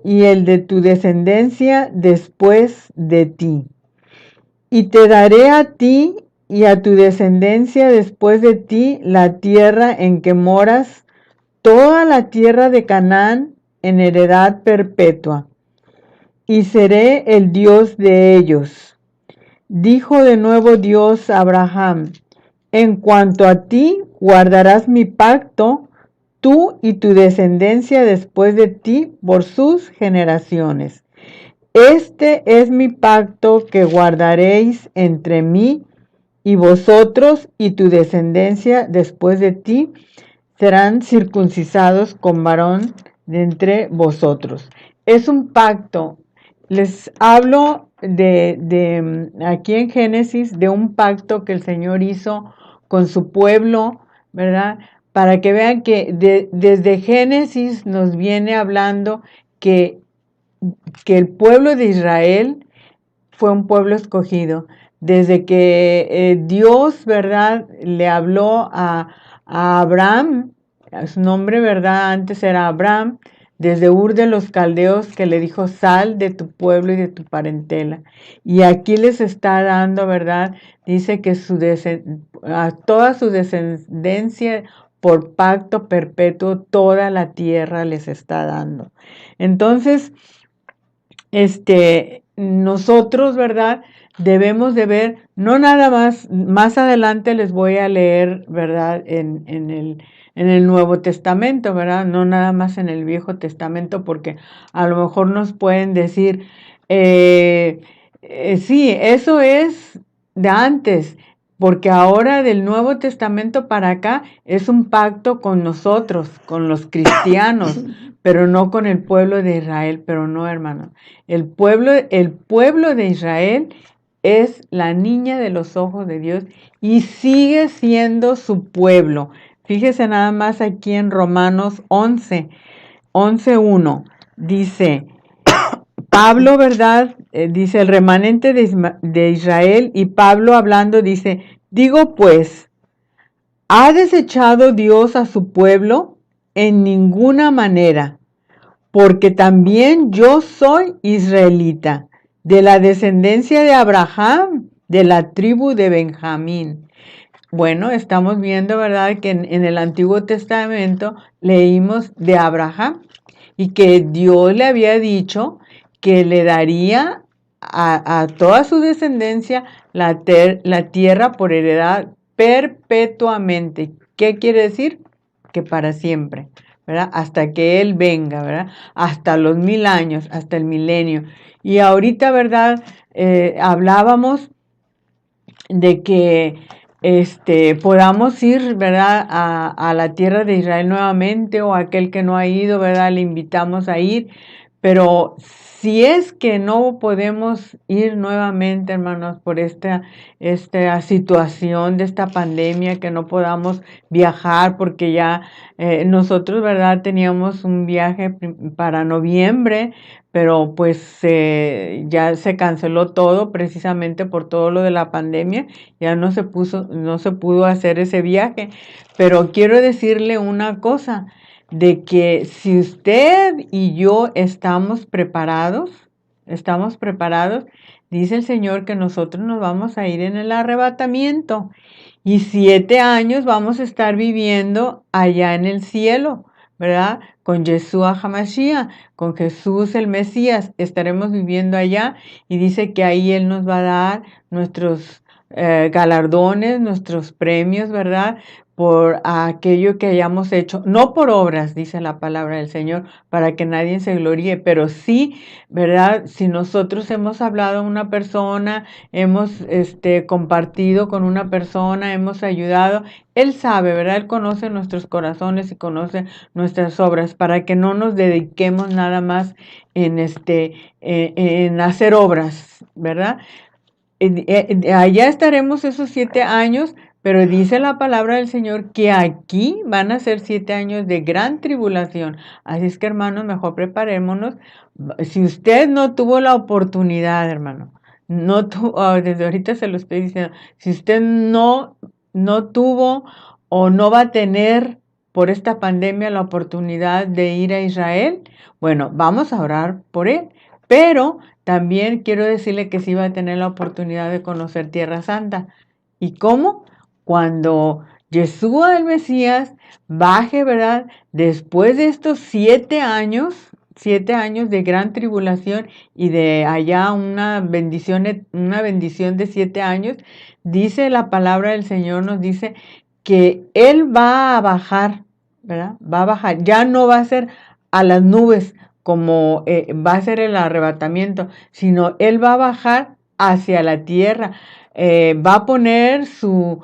y el de tu descendencia después de ti. Y te daré a ti y a tu descendencia después de ti la tierra en que moras, toda la tierra de Canaán en heredad perpetua, y seré el Dios de ellos. Dijo de nuevo Dios a Abraham, en cuanto a ti, guardarás mi pacto, tú y tu descendencia después de ti por sus generaciones. Este es mi pacto que guardaréis entre mí y vosotros, y tu descendencia después de ti serán circuncidados con varón de entre vosotros. Es un pacto. Les hablo de aquí en Génesis, de un pacto que el Señor hizo con su pueblo, ¿verdad? Para que vean que desde Génesis nos viene hablando que el pueblo de Israel fue un pueblo escogido. Desde que Dios, ¿verdad?, le habló a Abraham, su nombre, ¿verdad?, antes era Abraham, desde Ur de los Caldeos, que le dijo, sal de tu pueblo y de tu parentela. Y aquí les está dando, ¿verdad?, dice que a toda su descendencia, por pacto perpetuo, toda la tierra les está dando. Entonces, nosotros, ¿verdad?, debemos de ver, no nada más adelante les voy a leer, ¿verdad?, en el Nuevo Testamento, ¿verdad?, no nada más en el Viejo Testamento, porque a lo mejor nos pueden decir, sí, eso es de antes, porque ahora del Nuevo Testamento para acá es un pacto con nosotros, con los cristianos, pero no con el pueblo de Israel. Pero no, hermano, el pueblo de Israel es la niña de los ojos de Dios y sigue siendo su pueblo. Fíjese nada más aquí en Romanos 11:1, dice Pablo, ¿verdad? Dice el remanente de Israel, y Pablo hablando dice, digo pues, ¿ha desechado Dios a su pueblo? En ninguna manera, porque también yo soy israelita, de la descendencia de Abraham, de la tribu de Benjamín. Bueno, estamos viendo, ¿verdad?, que en el Antiguo Testamento leímos de Abraham y que Dios le había dicho que le daría a toda su descendencia la tierra por heredad perpetuamente. ¿Qué quiere decir? Que para siempre. ¿verdad? Hasta que Él venga, ¿verdad? Hasta los 1000 años, hasta el milenio. Y ahorita, ¿verdad? Hablábamos de que podamos ir, ¿verdad? A la tierra de Israel nuevamente, o aquel que no ha ido, ¿verdad? Le invitamos a ir. Pero si es que no podemos ir nuevamente, hermanos, por esta situación de esta pandemia, que no podamos viajar, porque ya nosotros, ¿verdad? Teníamos un viaje para noviembre, pero pues ya se canceló todo precisamente por todo lo de la pandemia, ya no se pudo hacer ese viaje. Pero quiero decirle una cosa, de que si usted y yo estamos preparados, dice el Señor que nosotros nos vamos a ir en el arrebatamiento y 7 años vamos a estar viviendo allá en el cielo, ¿verdad? Con Yeshua HaMashiach, con Jesús el Mesías, estaremos viviendo allá, y dice que ahí Él nos va a dar nuestros galardones, nuestros premios, ¿verdad? Por aquello que hayamos hecho, no por obras, dice la palabra del Señor, para que nadie se gloríe, pero sí, ¿verdad? Si nosotros hemos hablado a una persona, hemos compartido con una persona, hemos ayudado, Él sabe, ¿verdad? Él conoce nuestros corazones y conoce nuestras obras, para que no nos dediquemos nada más en en hacer obras, ¿verdad? Allá estaremos esos 7 años, pero dice la palabra del Señor que aquí van a ser 7 años de gran tribulación. Así es que, hermanos, mejor preparémonos. Si usted no tuvo la oportunidad, hermano, no tuvo, desde ahorita se lo estoy diciendo, si usted no tuvo o no va a tener por esta pandemia la oportunidad de ir a Israel, bueno, vamos a orar por él. Pero también quiero decirle que sí va a tener la oportunidad de conocer Tierra Santa. ¿Y cómo? Cuando Yeshua el Mesías baje, ¿verdad? Después de estos 7 años de gran tribulación, y de allá una bendición de 7 años, dice la palabra del Señor, nos dice que Él va a bajar, ¿verdad? Va a bajar, ya no va a ser a las nubes como va a ser el arrebatamiento, sino Él va a bajar hacia la tierra, va a poner su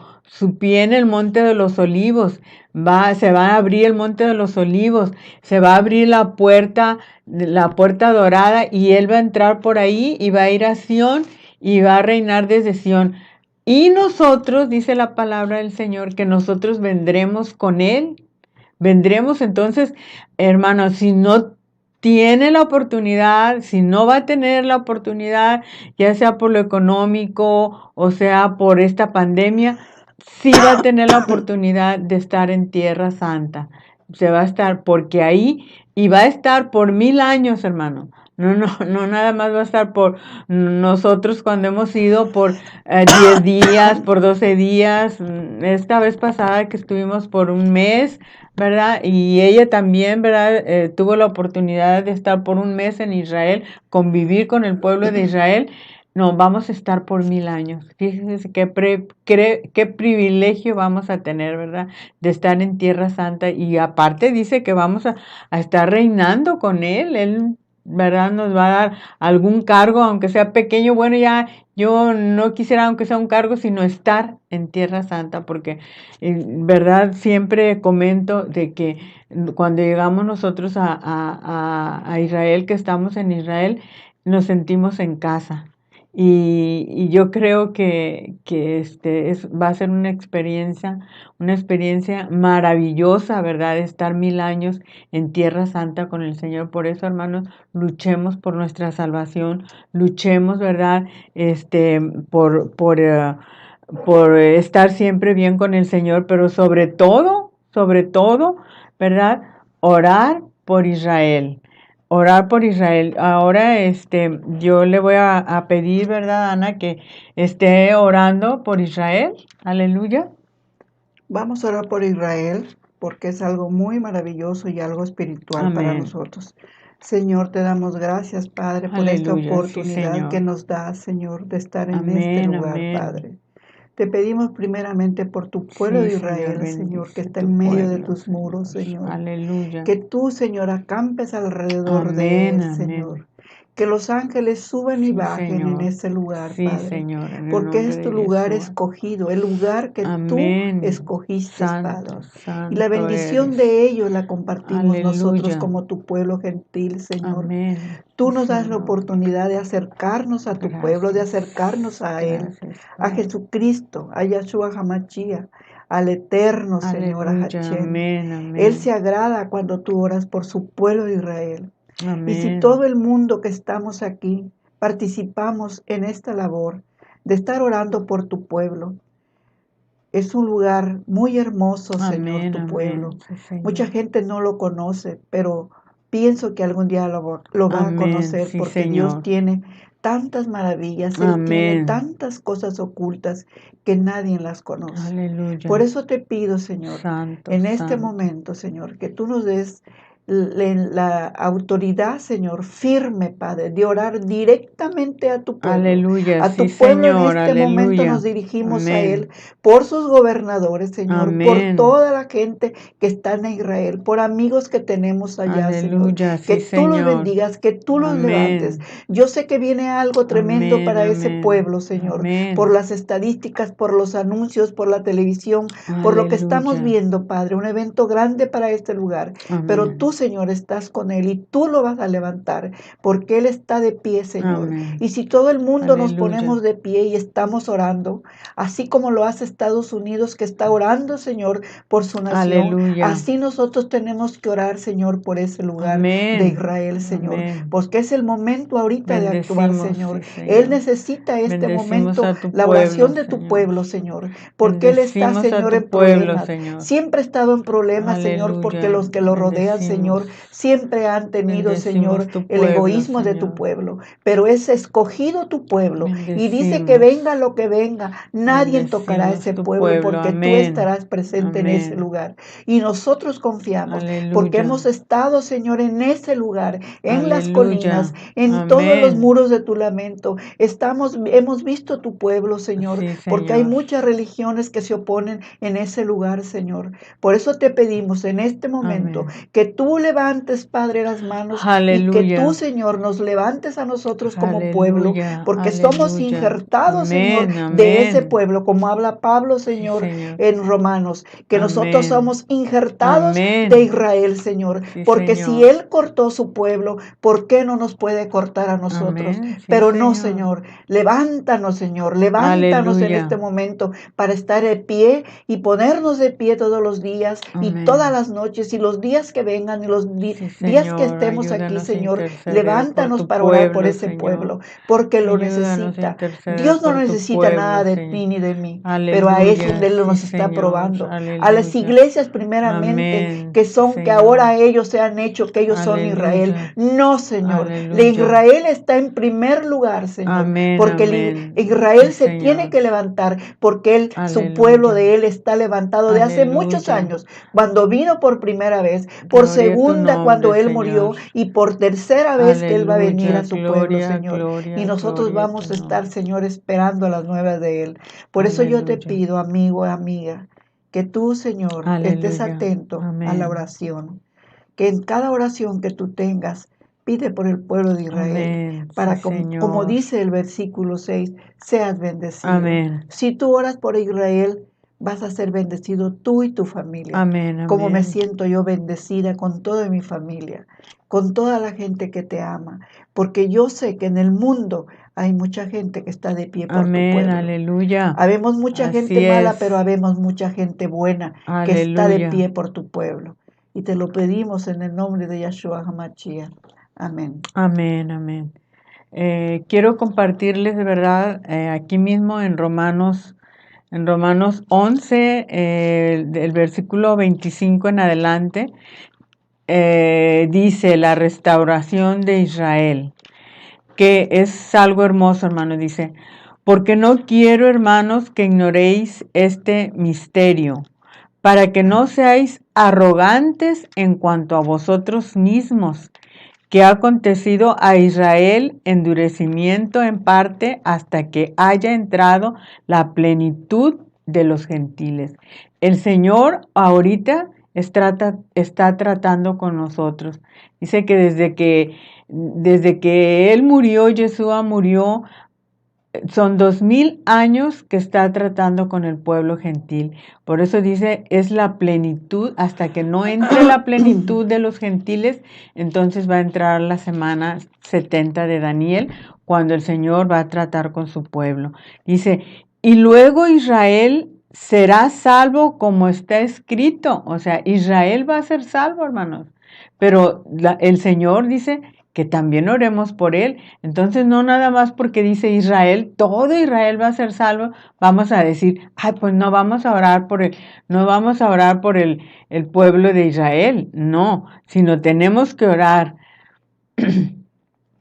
pie en el monte de los olivos, se va a abrir el monte de los olivos, se va a abrir la puerta dorada, y Él va a entrar por ahí y va a ir a Sión y va a reinar desde Sión. Y nosotros, dice la palabra del Señor, que nosotros vendremos con Él. Vendremos entonces, hermanos, si no tiene la oportunidad, si no va a tener la oportunidad, ya sea por lo económico o sea por esta pandemia, sí va a tener la oportunidad de estar en Tierra Santa. Se va a estar, porque ahí, y va a estar por 1000 años, hermano. No, nada más va a estar por nosotros cuando hemos ido por 10 días, por 12 días. Esta vez pasada que estuvimos por un mes, ¿verdad? Y ella también, ¿verdad? Tuvo la oportunidad de estar por un mes en Israel, convivir con el pueblo de Israel. No, vamos a estar por 1000 años. Fíjense qué privilegio vamos a tener, ¿verdad? De estar en Tierra Santa. Y aparte dice que vamos a estar reinando con Él. Él, ¿verdad? Nos va a dar algún cargo, aunque sea pequeño. Bueno, ya yo no quisiera, aunque sea un cargo, sino estar en Tierra Santa, porque, ¿verdad? Siempre comento de que cuando llegamos nosotros a Israel, que estamos en Israel, nos sentimos en casa. Y yo creo que va a ser una experiencia maravillosa, ¿verdad? Estar 1000 años en Tierra Santa con el Señor. Por eso, hermanos, luchemos por nuestra salvación, luchemos, ¿verdad? Por estar siempre bien con el Señor, pero sobre todo, ¿verdad? Orar por Israel. Orar por Israel. Ahora, yo le voy a pedir, ¿verdad, Ana, que esté orando por Israel? Aleluya. Vamos a orar por Israel, porque es algo muy maravilloso y algo espiritual para Amén. nosotros. Señor, te damos gracias, Padre, por esta Aleluya, sí, oportunidad Señor. que nos das, Señor, de estar en este Amén, lugar, amén. Padre. Te pedimos primeramente por tu pueblo Sí, de Señor, Israel, Señor, que bendice está tu en medio de pueblo, tus muros, Señor. Aleluya. Que tú, Señor, acampes alrededor de Amén, él, amén. Señor. Que los ángeles suban y Sí, bajen en Señor. ese lugar, Sí, Padre. Señor, en el Porque nombre es tu de lugar Yeshua. escogido, el lugar que tú Amén. escogiste, Padre. Santo Y la bendición eres. de ellos la compartimos nosotros Aleluya. como tu pueblo gentil, Señor. Amén. Tú Sí, nos das la Señor. oportunidad de acercarnos a tu pueblo, de Gracias. acercarnos a Él, Gracias, a Padre. Jesucristo, a Yahshua HaMashiach, al eterno Señor, a Aleluya. Hachén. Amén, Él amén. se agrada cuando tú oras por su pueblo de Israel. Y si Amén. todo el mundo que estamos aquí participamos en esta labor de estar orando por tu pueblo, es un lugar muy hermoso, Señor, Amén, tu pueblo. amén. Sí, Señor. Mucha gente no lo conoce, pero pienso que algún día lo va a Amén. conocer Sí, porque Dios Señor. tiene tantas maravillas, Él tiene Amén. tantas cosas ocultas que nadie las conoce. Aleluya. Por eso te pido, Señor, Santo, en este santo. momento, Señor, que tú nos des la autoridad, Señor, firme, Padre, de orar directamente a tu pueblo. Aleluya. A tu Sí, pueblo en Señor. este momento Aleluya. nos dirigimos a Amén. Él por sus gobernadores, Señor, por Amén. toda la gente que está en Israel, por amigos que tenemos allá, Señor. Aleluya. Que Sí, tú los Señor. bendigas, que tú los levantes. Amén. Yo sé que viene algo tremendo Amén, para ese amén. pueblo, Señor, Amén. por las estadísticas, por los anuncios, por la televisión, por lo que estamos Aleluya. viendo, Padre, un evento grande para este lugar. Pero Amén. tú, Señor, estás con Él y tú lo vas a levantar, porque Él está de pie, Señor. Amén. Y si todo el mundo nos Aleluya. ponemos de pie y estamos orando, así como lo hace Estados Unidos, que está orando, Señor, por su nación, Aleluya. así nosotros tenemos que orar, Señor, por ese lugar Amén. de Israel, Señor, Amén. porque es el momento ahorita de actuar, Bendecimos, Señor. sí, Él Señor. necesita este Bendecimos momento, a tu la pueblo, oración de tu Señor. pueblo, Señor, porque Él está, Bendecimos a Señor, tu en pueblo, problemas. Señor. Siempre ha estado en problemas, Señor, porque Aleluya. los que lo rodean, Señor, Bendecimos. siempre han tenido, Señor, Bendecimos tu el pueblo, egoísmo de tu Señor. pueblo, pero es escogido tu pueblo y dice que Bendecimos. venga lo que venga, nadie tocará Bendecimos ese tu pueblo pueblo. porque tú Amén. estarás presente en ese Amén. lugar. Y nosotros confiamos porque Aleluya. hemos estado, Señor, en ese lugar, en las Aleluya. colinas, en todos los Amén. muros de tu lamento. Hemos visto tu pueblo, Señor, Sí, porque hay Señor. muchas religiones que se oponen en ese lugar, Señor. Por eso te pedimos en este momento Amén. que tú levantes, Padre, las manos y que Aleluya. tú, Señor, nos levantes a nosotros como pueblo, Aleluya. porque somos Aleluya. injertados, Señor, Amén. de ese Amén. pueblo, como habla Pablo, Sí, Señor, Señor. en Romanos, que nosotros Amén. somos injertados de Amén. Israel, Señor, Sí, porque si Señor. Él cortó su pueblo, ¿por qué no nos puede cortar a nosotros? Amén. Sí, Pero no, Señor. Señor, levántanos, Señor, levántanos en este Aleluya. momento para estar de pie y ponernos de pie todos los días y todas Amén. las noches y los días que vengan y los Sí, días que Señor. estemos aquí, Ayúdanos a Señor, interceder por levántanos tu para orar por pueblo, ese Señor. pueblo, porque lo Ayúdanos a necesita. interceder Dios no por tu necesita nada pueblo, de Señor. ti ni de mí, pero a eso Aleluya. Él Sí, nos está Señor. probando. A las Aleluya. iglesias primeramente, Amén. que Sí, son, que Señor. ahora ellos se han hecho, que ellos son Israel. Aleluya. No, Señor. La Aleluya. Israel está en primer lugar, Señor, Amén. porque Amén. Sí, Israel se tiene Señor. que levantar, porque Él, su pueblo Aleluya. de Él está levantado de hace muchos Aleluya. años, cuando vino por primera vez, por Gloria a tu segunda cuando nombre, Él Señor. murió y por tercera vez que Él va a venir Aleluya. a su pueblo, Gloria, Señor. gloria, Y nosotros gloria a tu vamos a estar, nombre. Señor, esperando las nuevas de Él. Por eso yo te Aleluya. pido, amigo, amiga, que tú, Señor, estés Aleluya. atento a la Amén. oración, que en cada oración que tú tengas, pide por el pueblo de Israel, Amén. Sí, para, como Señor. dice el versículo 6, seas bendecido. Amén. Si tú oras por Israel, vas a ser bendecido tú y tu familia. Amén. Como me Amén. siento yo bendecida con toda mi familia, con toda la gente que te ama, porque yo sé que en el mundo hay mucha gente que está de pie por tu Amén. pueblo. Aleluya. Habemos mucha gente Así mala, es. pero habemos mucha gente buena que está de Aleluya. pie por tu pueblo. Y te lo pedimos en el nombre de Yahshua HaMashiach. Amén. Amén. Amén. Quiero compartirles de verdad aquí mismo en Romanos 11, el versículo 25 en adelante, dice la restauración de Israel, que es algo hermoso, hermano. Dice, porque no quiero, hermanos, que ignoréis este misterio, para que no seáis arrogantes en cuanto a vosotros mismos, que ha acontecido a Israel endurecimiento en parte hasta que haya entrado la plenitud de los gentiles. El Señor ahorita está tratando con nosotros. Dice que desde que Él murió, Yeshua murió, son 2000 años que está tratando con el pueblo gentil. Por eso dice, es la plenitud, hasta que no entre la plenitud de los gentiles, entonces va a entrar la semana 70 de Daniel, cuando el Señor va a tratar con su pueblo. Dice, y luego Israel será salvo como está escrito. O sea, Israel va a ser salvo, hermanos. Pero el Señor dice que también oremos por él. Entonces, no nada más porque dice Israel, todo Israel va a ser salvo, vamos a decir, ay, pues no vamos a orar por el pueblo de Israel. No, sino tenemos que orar.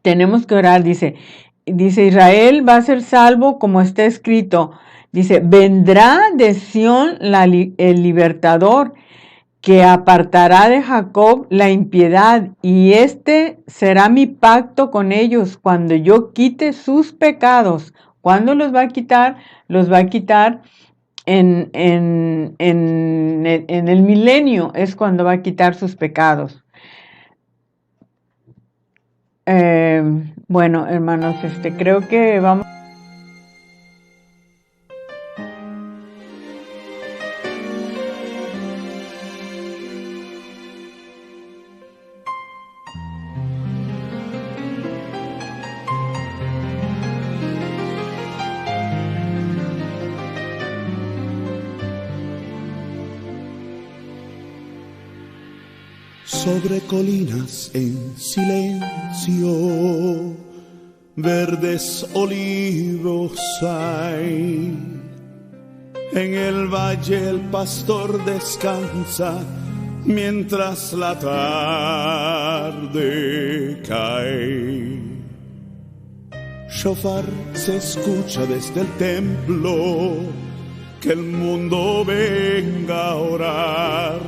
Tenemos que orar, dice Israel va a ser salvo como está escrito. Dice, vendrá de Sión el libertador, que apartará de Jacob la impiedad, y este será mi pacto con ellos cuando yo quite sus pecados. ¿Cuándo los va a quitar? Los va a quitar en el milenio, es cuando va a quitar sus pecados. Bueno, hermanos, creo que vamos. Sobre colinas en silencio, verdes olivos hay. En el valle el pastor descansa mientras la tarde cae. Shofar se escucha desde el templo, que el mundo venga a orar.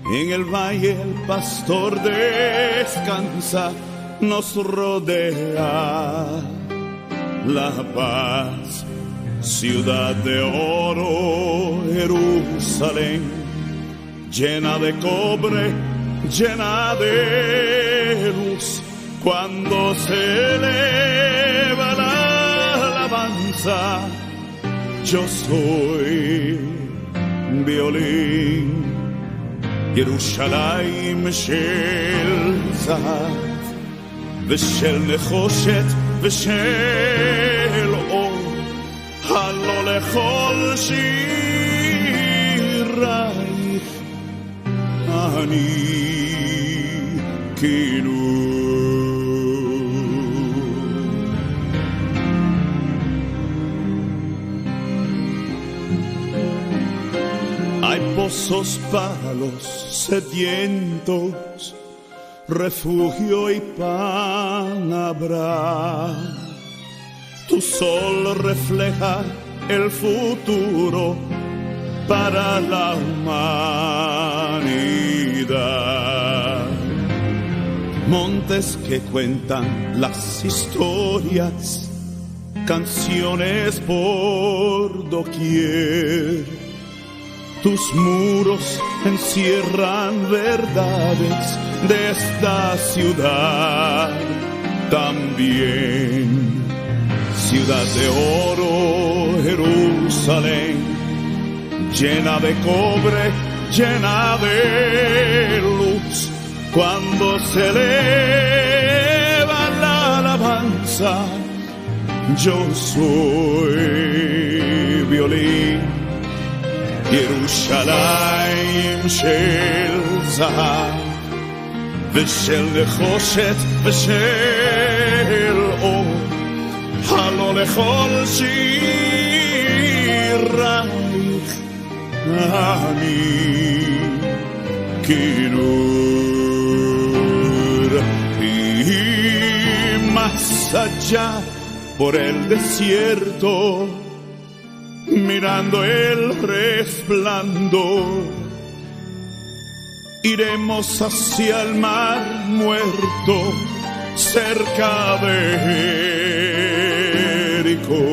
En el valle el pastor descansa, nos rodea la paz, ciudad de oro, Jerusalén, llena de cobre, llena de luz. Cuando se eleva la alabanza, yo soy violín. ירושלים של זהב ושל נחושת ושל אור, הלא לכל שירייך אני כינור. Hay pozos para los sedientos, refugio y pan habrá. Tu sol refleja el futuro para la humanidad. Montes que cuentan las historias, canciones por doquier. Tus muros encierran verdades de esta ciudad también. Ciudad de oro, Jerusalén, llena de cobre, llena de luz. Cuando se eleva la alabanza, yo soy violín. ירושלים של זהב ושל נחושת ושל אור, הלא לכל שירייך אני כינור. Y más allá por el desierto, mirando el resplandor, iremos hacia el mar muerto, cerca de Jericó.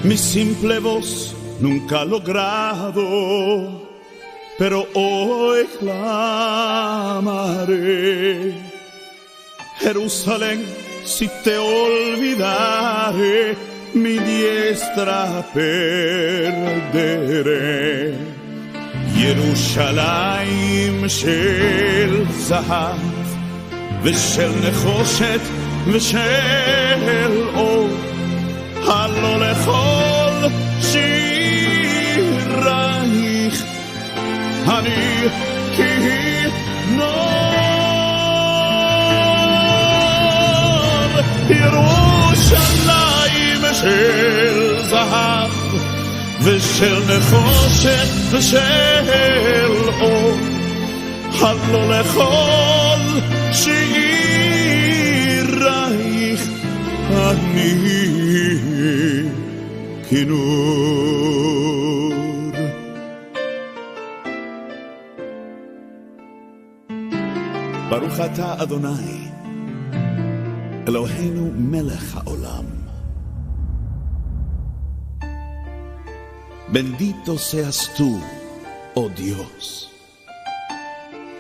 Mi simple voz nunca ha logrado, pero hoy clamaré. Jerusalén, si te olvidare, mi diestra perderé. Yerushalayim shel zahav, v'shel nechoshet, v'shel or, halo lechol shiraich, ani ki nor. Yerushalayim shel zahav, ושל נחושת ושל אור, הלא לכל שירייך אני כינור. ברוך אתה אדוני אלוהינו מלך העולם, bendito seas tú, oh Dios,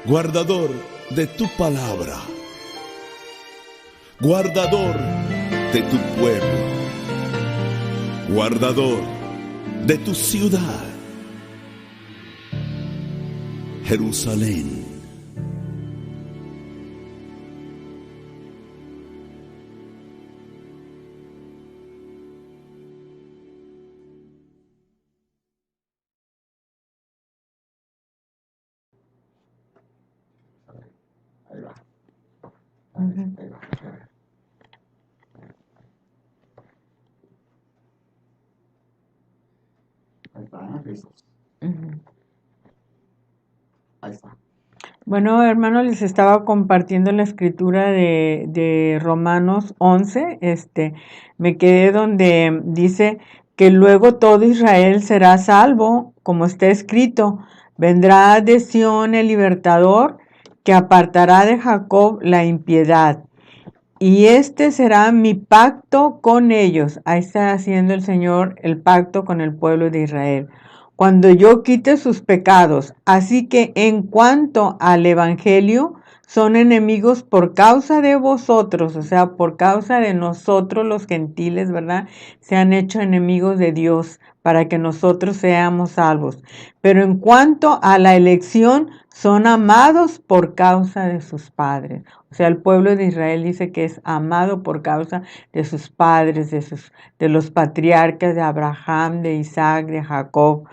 guardador de tu palabra, guardador de tu pueblo, guardador de tu ciudad, Jerusalén. Ahí está. Bueno, hermano, les estaba compartiendo la escritura de Romanos 11. Me quedé donde dice que luego todo Israel será salvo, como está escrito. Vendrá de Sión el libertador, que apartará de Jacob la impiedad. Y este será mi pacto con ellos. Ahí está haciendo el Señor el pacto con el pueblo de Israel, cuando yo quite sus pecados. Así que en cuanto al evangelio, son enemigos por causa de vosotros, o sea, por causa de nosotros los gentiles, ¿verdad? Se han hecho enemigos de Dios para que nosotros seamos salvos. Pero en cuanto a la elección, son amados por causa de sus padres. O sea, el pueblo de Israel dice que es amado por causa de sus padres, de los patriarcas de Abraham, de Isaac, de Jacob.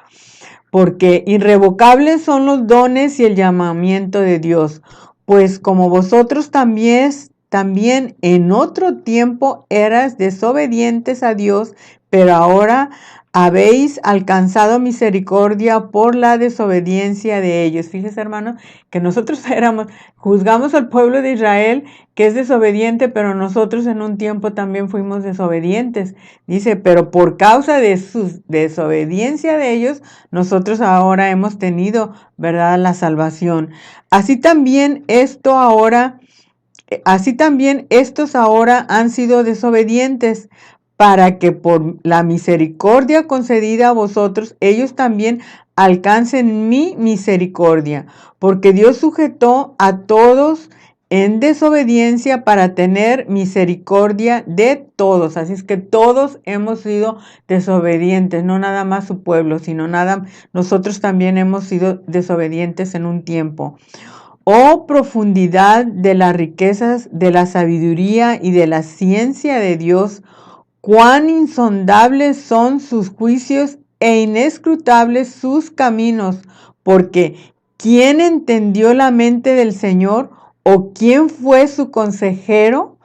Porque irrevocables son los dones y el llamamiento de Dios. Pues como vosotros también en otro tiempo eras desobedientes a Dios, pero ahora habéis alcanzado misericordia por la desobediencia de ellos. Fíjese, hermano, que nosotros juzgamos al pueblo de Israel que es desobediente, pero nosotros en un tiempo también fuimos desobedientes. Dice, pero por causa de su desobediencia de ellos, nosotros ahora hemos tenido, ¿verdad?, la salvación. Así también estos ahora han sido desobedientes, para que por la misericordia concedida a vosotros, ellos también alcancen mi misericordia, porque Dios sujetó a todos en desobediencia para tener misericordia de todos. Así es que todos hemos sido desobedientes, no nada más su pueblo, sino nosotros también hemos sido desobedientes en un tiempo. Oh profundidad de las riquezas, de la sabiduría y de la ciencia de Dios, cuán insondables son sus juicios e inescrutables sus caminos, porque ¿quién entendió la mente del Señor? ¿O quién fue su consejero?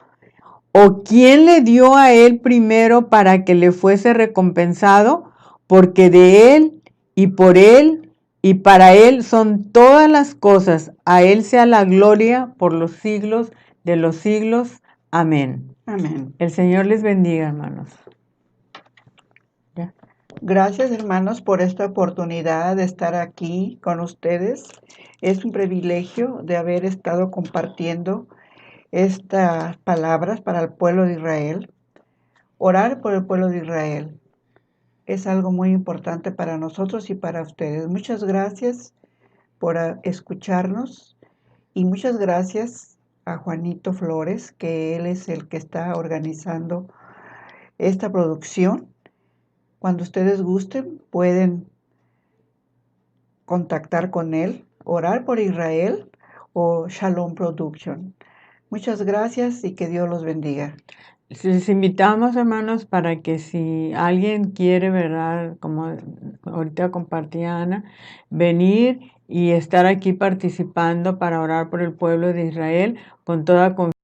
¿O quién le dio a él primero para que le fuese recompensado? Porque de él y por él y para él son todas las cosas. A él sea la gloria por los siglos de los siglos. Amén. Amén. El Señor les bendiga, hermanos. ¿Ya? Gracias, hermanos, por esta oportunidad de estar aquí con ustedes. Es un privilegio de haber estado compartiendo estas palabras para el pueblo de Israel. Orar por el pueblo de Israel es algo muy importante para nosotros y para ustedes. Muchas gracias por escucharnos y muchas gracias a Juanito Flores, que él es el que está organizando esta producción. Cuando ustedes gusten, pueden contactar con él, Orar por Israel o Shalom Production. Muchas gracias y que Dios los bendiga. Les invitamos, hermanos, para que si alguien quiere, ¿verdad? Como ahorita compartía Ana, venir y estar aquí participando para orar por el pueblo de Israel con toda confianza.